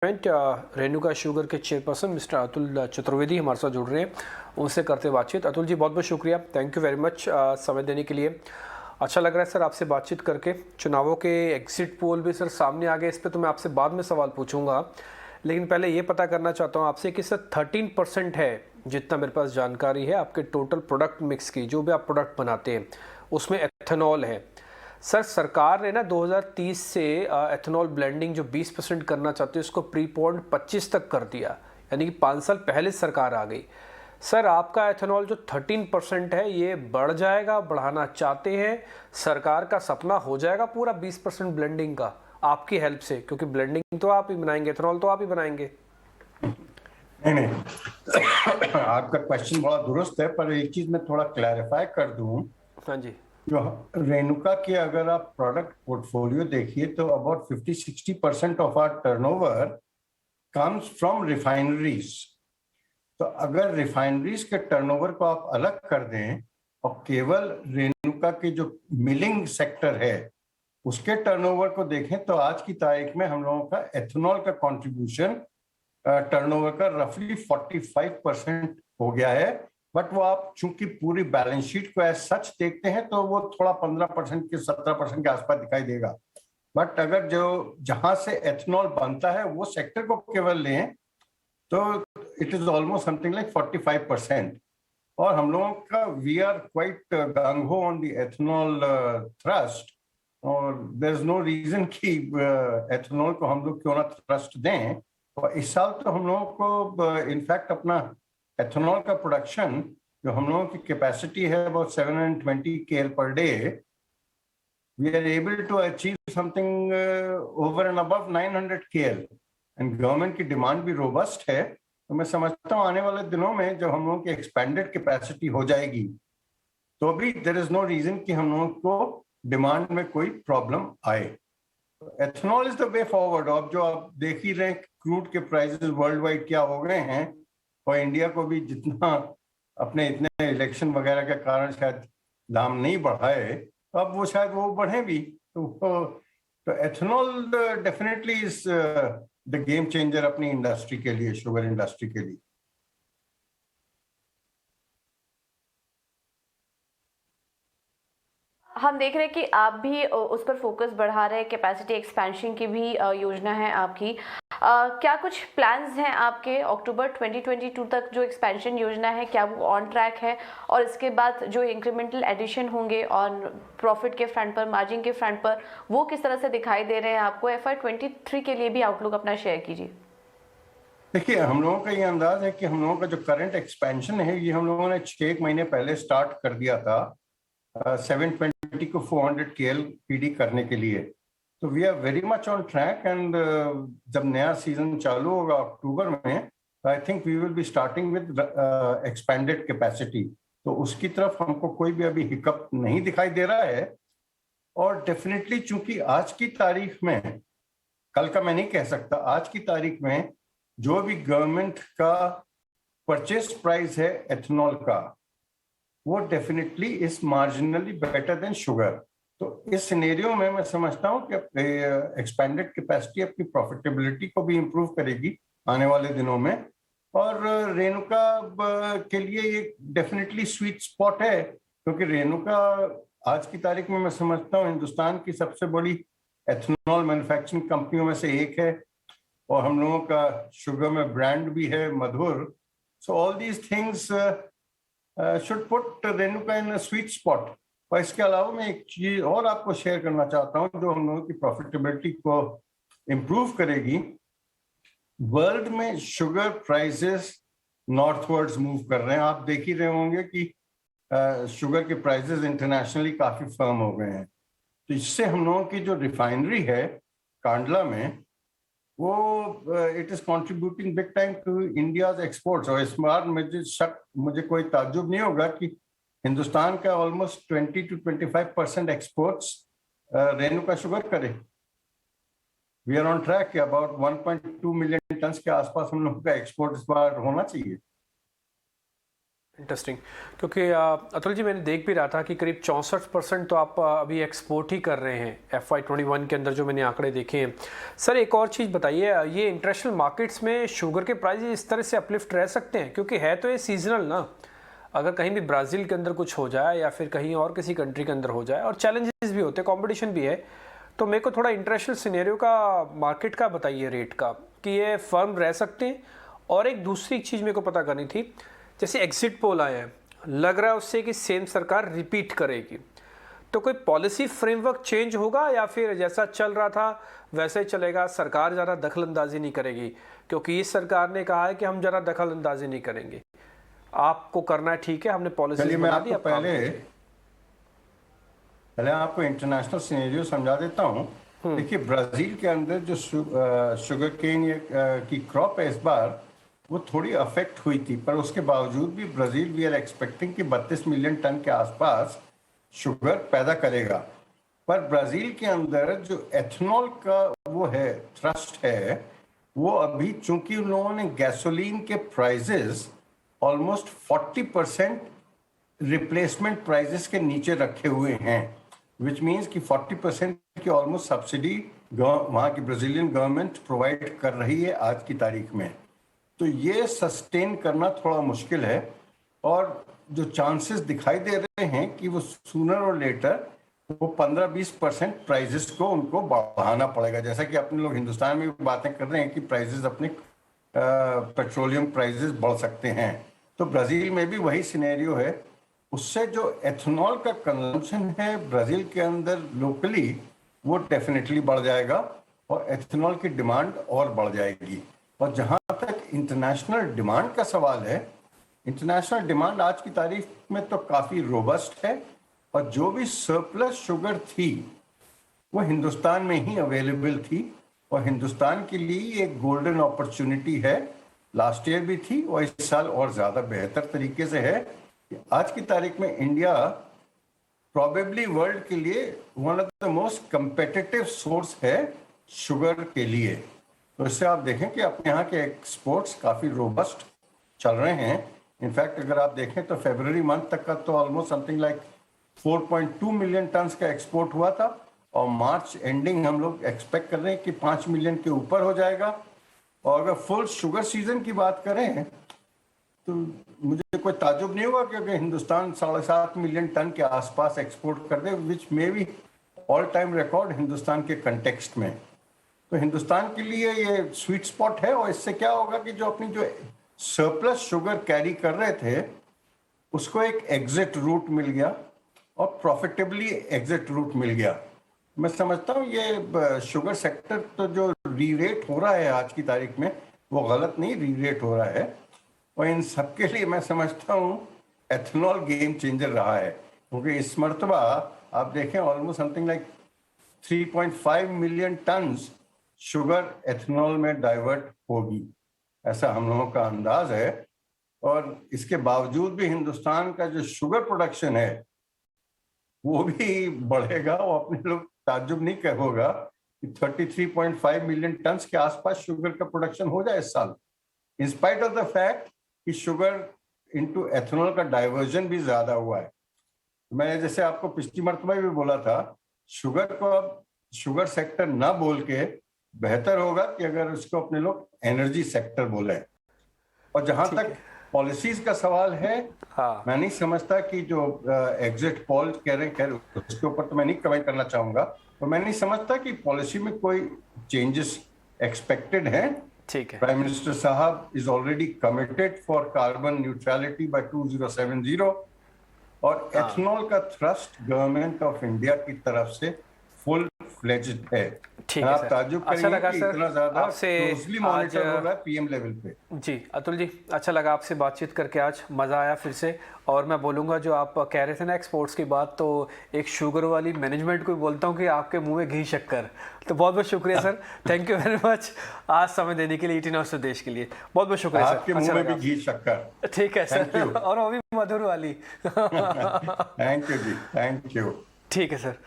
Renuka sugar के chairperson mister Atul Chaturvedi हमारे साथ जुड़ रहे हैं, उनसे करते बातचीत। अतुल जी, बहुत बहुत शुक्रिया, थैंक यू वेरी मच समय देने के लिए। अच्छा लग रहा है सर आपसे बातचीत करके। चुनावों के एग्जिट पोल भी सर सामने आ गए, इस पर तो मैं आपसे बाद में सवाल पूछूंगा, लेकिन पहले ये पता करना चाहता हूँ आपसे कि सर 13% है, जितना मेरे पास जानकारी है, आपके टोटल प्रोडक्ट मिक्स की, जो भी आप प्रोडक्ट बनाते हैं उसमें एथेनॉल है। सर सरकार ने ना 2030 से एथेनॉल ब्लेंडिंग जो 20% करना चाहती है उसको प्रीपोन्ड 25 तक कर दिया, यानी कि 5 साल पहले सरकार आ गई। सर आपका एथेनॉल जो 13% है ये बढ़ जाएगा, बढ़ाना चाहते हैं, सरकार का सपना हो जाएगा पूरा 20% ब्लेंडिंग का आपकी हेल्प से, क्योंकि ब्लेंडिंग तो आप ही बनाएंगे, एथेनॉल तो आप ही बनाएंगे। नहीं नहीं आपका क्वेश्चन बड़ा दुरुस्त है, पर एक चीज मैं थोड़ा क्लैरिफाई कर दूं। हाँ जी। जो रेणुका के अगर आप प्रोडक्ट पोर्टफोलियो देखिए तो about 50-60% of our turnover comes from refineries. तो अगर रिफाइनरीज के टर्नओवर को आप अलग कर दें और केवल रेणुका के जो मिलिंग सेक्टर है उसके टर्नओवर को देखें तो आज की तारीख में हम लोगों का एथेनॉल का कंट्रीब्यूशन टर्नओवर का रफली 45% हो गया है। बट वो आप चूंकि पूरी बैलेंस शीट को एज सच देखते हैं तो वो थोड़ा 15% के 17% के आसपास दिखाई देगा। बट अगर जो जहां से एथेनॉल बनता है वो सेक्टर को केवल लें तो it is almost something like 45%। और हम लोगों का वी आर क्वाइट गंग हो ऑन द एथेनॉल थ्रस्ट, और देयर इज नो रीजन कि एथेनॉल को हम लोग क्यों ना थ्रस्ट दें। और इस साल तो हम लोगों को इनफैक्ट अपना एथेनॉल का प्रोडक्शन, जो हम लोगों की कैपेसिटी है about 720 KL per day, we are able to achieve something over and above 900 KL। And government की डिमांड भी रोबस्ट है। तो मैं समझता हूँ आने वाले दिनों में जब हम लोगों की एक्सपेंडेड कैपेसिटी हो जाएगी तो भी देयर इज नो रीजन कि हम लोगों को डिमांड में कोई प्रॉब्लम आए। Ethanol is the way forward. अब जो आप देख ही रहे क्रूड के प्राइसेस वर्ल्ड वाइड क्या हो गए हैं, और इंडिया को भी जितना अपने इतने इलेक्शन वगैरह के कारण शायद दाम नहीं बढ़ाए, तो अब वो शायद वो बढ़े भी। तो ethanol definitely is the game changer अपनी इंडस्ट्री के लिए, शुगर इंडस्ट्री के लिए। हम देख रहे हैं कि आप भी उस पर फोकस बढ़ा रहे हैं, कैपेसिटी एक्सपेंशन की भी योजना है आपकी। क्या कुछ प्लान्स हैं आपके अक्टूबर 2022 तक जो एक्सपेंशन योजना है, क्या वो ऑन ट्रैक है? और इसके बाद जो इंक्रीमेंटल एडिशन होंगे और प्रॉफिट के फ्रंट पर, मार्जिन के फ्रंट पर, वो किस तरह से दिखाई दे रहे हैं आपको? FY23 के लिए भी आउटलुक अपना शेयर कीजिए। देखिए, हम लोगों का ये अंदाज है कि हम लोगों का जो करंट एक्सपेंशन है ये हम लोगों ने 6 महीने पहले स्टार्ट कर दिया था 720 को 400 KL PD करने के लिए। तो we are very much on track. And जब नया सीजन चालू होगा अक्टूबर में, I think we will be starting with expanded capacity. तो उसकी तरफ हमको कोई भी अभी हिकअप नहीं दिखाई दे रहा है। और डेफिनेटली चूंकि आज की तारीख में, कल का मैं नहीं कह सकता, आज की तारीख में जो भी गवर्नमेंट का परचेस प्राइस है एथेनॉल का, वो definitely is marginally better than sugar. तो इस सिनेरियो में मैं समझता हूँ कि एक्सपेंडेड कैपेसिटी अपनी प्रॉफिटेबिलिटी को भी इंप्रूव करेगी आने वाले दिनों में। और रेणुका के लिए ये डेफिनेटली स्वीट स्पॉट है, क्योंकि रेणुका आज की तारीख में मैं समझता हूँ हिंदुस्तान की सबसे बड़ी एथेनॉल मैन्युफैक्चरिंग कंपनियों में से एक है। और हम लोगों का शुगर में ब्रांड भी है Madhur. So all these things should put Renuka in sweet spot. और इसके अलावा मैं एक चीज और आपको शेयर करना चाहता हूँ जो हम लोगों की प्रॉफिटेबिलिटी को इम्प्रूव करेगी। वर्ल्ड में शुगर प्राइसेस नॉर्थवर्ड्स मूव कर रहे हैं। आप देख ही रहे होंगे कि शुगर के प्राइसेस इंटरनेशनली काफी फर्म हो गए हैं। तो इससे हम लोगों की जो रिफाइनरी है कांडला में, वो it is contributing big time to India's exports. और इस बार मुझे कोई ताज्जुब नहीं होगा कि हिंदुस्तान का almost 20 to 25% exports Renuka sugar करे। We are on track, about 1.2 million ton के आसपास हम लोगों का एक्सपोर्ट इस बार होना चाहिए। इंटरेस्टिंग, क्योंकि अतुल जी मैंने देख भी रहा था कि करीब 64% तो आप अभी एक्सपोर्ट ही कर रहे हैं FY21 के अंदर, जो मैंने आंकड़े देखे हैं। सर एक और चीज़ बताइए, ये इंटरनेशनल मार्केट्स में शुगर के प्राइस इस तरह से अपलिफ्ट रह सकते हैं, क्योंकि है तो ये सीजनल ना, अगर कहीं भी ब्राज़ील के अंदर कुछ हो जाए या फिर कहीं और किसी कंट्री के अंदर हो जाए, और चैलेंजेस भी होते हैं, कॉम्पिटिशन भी है, तो मेरे को थोड़ा इंटरनेशनल सिनेरियो का, मार्केट का बताइए, रेट का, कि ये फर्म रह सकते हैं। और एक दूसरी चीज़ मेरे को पता करनी थी, जैसे एग्जिट पोल आए हैं, लग रहा है उससे कि सेम सरकार रिपीट करेगी, तो कोई पॉलिसी फ्रेमवर्क चेंज होगा या फिर जैसा चल रहा था वैसे ही चलेगा, सरकार ज़्यादा दखल अंदाजी नहीं करेगी? क्योंकि इस सरकार ने कहा है कि हम ज़रा दखल अंदाजी नहीं करेंगे, आपको करना है ठीक है, हमने पॉलिसी बना दी। पहले आपको इंटरनेशनल सिनेरियो समझा देता हूँ। देखिए, ब्राजील के अंदर जो शुगर केन की क्रॉप है इस बार, वो थोड़ी अफेक्ट हुई थी, पर उसके बावजूद भी ब्राजील वी आर एक्सपेक्टिंग कि 32 मिलियन टन के आसपास शुगर पैदा करेगा। पर ब्राजील के अंदर जो एथनॉल का वो है, ट्रस्ट है, वो अभी चूंकि उन लोगों ने गैसोलीन के प्राइजेस ऑलमोस्ट 40% रिप्लेसमेंट प्राइजेस के नीचे रखे हुए हैं, विच मीन्स कि 40% की ऑलमोस्ट सब्सिडी वहाँ की ब्राजीलियन गवर्नमेंट प्रोवाइड कर रही है आज की तारीख में। तो ये सस्टेन करना थोड़ा मुश्किल है, और जो चांसेस दिखाई दे रहे हैं कि वो सूनर और लेटर वो 15-20% प्राइजेस को उनको बढ़ाना पड़ेगा। जैसा कि अपने लोग हिंदुस्तान में भी बातें कर रहे हैं कि प्राइजेस अपने पेट्रोलियम प्राइजेस बढ़ सकते हैं, तो ब्राजील में भी वही सिनेरियो है। उससे जो एथनॉल का कंजम्पशन है ब्राजील के अंदर लोकली, वो डेफिनेटली बढ़ जाएगा और एथनॉल की डिमांड और बढ़ जाएगी। और जहां तक इंटरनेशनल डिमांड का सवाल है, इंटरनेशनल डिमांड आज की तारीख में तो काफ़ी रोबस्ट है, और जो भी सरप्लस शुगर थी वो हिंदुस्तान में ही अवेलेबल थी, और हिंदुस्तान के लिए एक गोल्डन अपॉर्चुनिटी है। लास्ट ईयर भी थी और इस साल और ज़्यादा बेहतर तरीके से है। आज की तारीख में इंडिया प्रोबेबली वर्ल्ड के लिए one of the most competitive source है शुगर के लिए। तो इससे आप देखें कि अपने यहाँ के एक्सपोर्ट्स काफ़ी रोबस्ट चल रहे हैं। इनफैक्ट अगर आप देखें तो फरवरी मंथ तक का तो almost something like 4.2 million turns का एक्सपोर्ट हुआ था, और मार्च एंडिंग हम लोग एक्सपेक्ट कर रहे हैं कि 5 मिलियन के ऊपर हो जाएगा। और अगर फुल शुगर सीजन की बात करें तो मुझे कोई ताजुब नहीं होगा कि अगर हिंदुस्तान 7.5 मिलियन टन के आसपास एक्सपोर्ट कर दे, which may be all time record Hindustan के कंटेक्स्ट में। तो हिंदुस्तान के लिए ये स्वीट स्पॉट है, और इससे क्या होगा कि जो अपनी जो सरप्लस शुगर कैरी कर रहे थे उसको एक एग्जिट रूट मिल गया, और प्रॉफिटेबली एग्जिट रूट मिल गया। मैं समझता हूँ ये शुगर सेक्टर तो जो री-रेट हो रहा है आज की तारीख में, वो गलत नहीं री-रेट हो रहा है, और इन सबके लिए मैं समझता हूँ एथनॉल गेम चेंजर रहा है। क्योंकि इस मरतबा आप देखें almost something like 3.5 million turns sugar ethanol में डाइवर्ट होगी, ऐसा हम लोगों का अंदाज है। और इसके बावजूद भी हिंदुस्तान का जो शुगर प्रोडक्शन है वो भी बढ़ेगा, और अपने लोग ताज्जुब नहीं होगा कि 33.5 मिलियन टन्स के आसपास शुगर का प्रोडक्शन हो जाए इस साल, in spite of the fact कि शुगर इनटू एथनॉल का डाइवर्जन भी ज्यादा हुआ है। मैं जैसे आपको पिछली मरतबा भी बोला था, शुगर को अब शुगर सेक्टर ना बोल के बेहतर होगा कि अगर उसको अपने लोग एनर्जी सेक्टर बोले। और जहां तक पॉलिसीज का सवाल है, हाँ। मैं नहीं समझता कि जो एग्जिट पोल कह रहे हैं उसके ऊपर तो मैं नहीं कमेंट करना चाहूंगा, तो मैं नहीं समझता कि पॉलिसी में कोई चेंजेस एक्सपेक्टेड हैं। ठीक है। प्राइम मिनिस्टर साहब is already committed for carbon neutrality by 2070, और एथनॉल का थ्रस्ट गवर्नमेंट ऑफ इंडिया की तरफ से फुल फ्लेज्ड है। ठीक है आप सर, ताज्जुब अच्छा लगा करेंगे कि सर इतना ज्यादा आपसे क्लोजली मॉनिटर हो आज। रहा है पीएम लेवल पे। जी अतुल जी, अच्छा लगा आपसे बातचीत करके, आज मज़ा आया फिर से। और मैं बोलूँगा जो आप कह रहे थे ना एक्सपोर्ट्स की बात, तो एक शुगर वाली मैनेजमेंट को बोलता हूँ कि आपके मुंह में घी शक्कर। तो बहुत बहुत शुक्रिया sir, thank you very much आज समय देने के लिए 18 आवर्स देश के लिए। बहुत बहुत शुक्रिया सर। आपके मुंह में भी घी शक्कर। ठीक है सर, और वो भी मधुर वाली। थैंक यू जी, थैंक यू। ठीक है सर।